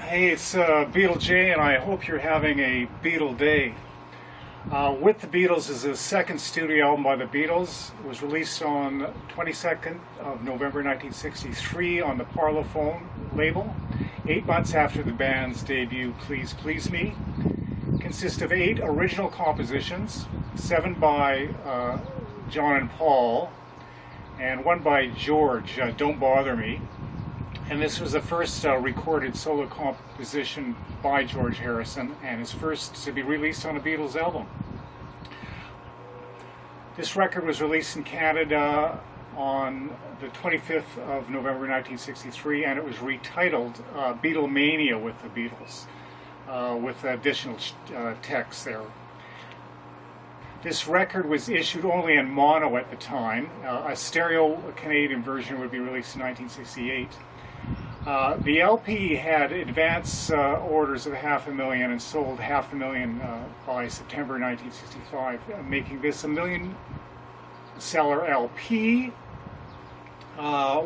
Hey, it's Beatle J, and I hope you're having a Beatle day. With the Beatles is the second studio album by the Beatles. It was released on 22nd of November 1963 on the Parlophone label, 8 months after the band's debut, Please Please Me. It consists of 8 original compositions, 7 by John and Paul, and 1 by George, Don't Bother Me. And this was the first recorded solo composition by George Harrison, and his first to be released on a Beatles album. This record was released in Canada on the 25th of November 1963, and it was retitled Beatlemania with the Beatles, with additional text there. This record was issued only in mono at the time. A stereo Canadian version would be released in 1968. The LP had advance orders of 500,000 and sold 500,000 by September 1965, making this a million-seller LP.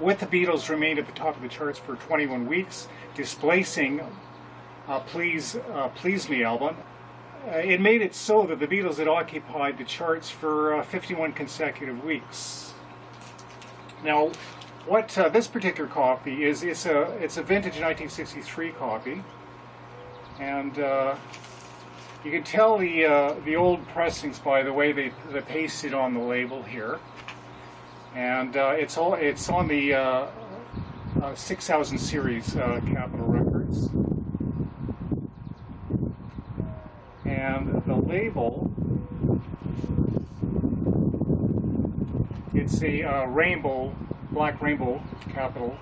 With the Beatles remained at the top of the charts for 21 weeks, displacing Please Me album. It made it so that the Beatles had occupied the charts for 51 consecutive weeks. Now, what this particular copy is, it's a vintage 1963 copy, and you can tell the old pressings by the way they pasted on the label here, and it's on the 6000 series Capitol Records, and the label, it's a rainbow. Black rainbow Capitol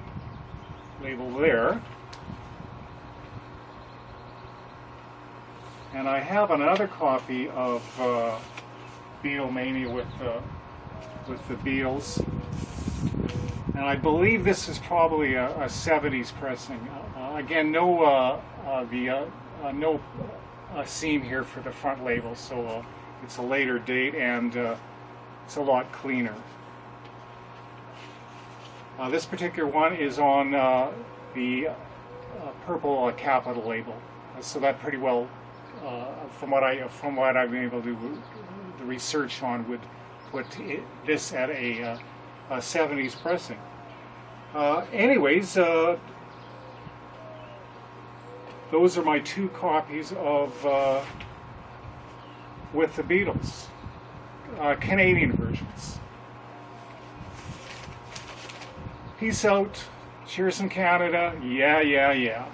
label there. And I have another copy of Beatlemania with the Beatles, and I believe this is probably a 70s pressing. Again, no seam here for the front label, so it's a later date, and it's a lot cleaner. This particular one is on the purple Capitol label, so that pretty well, from what I've been able to do the research on, would put this at a 70s pressing. Anyways, those are my 2 copies of With the Beatles, Canadian versions. Peace out. Cheers from Canada. Yeah, yeah, yeah.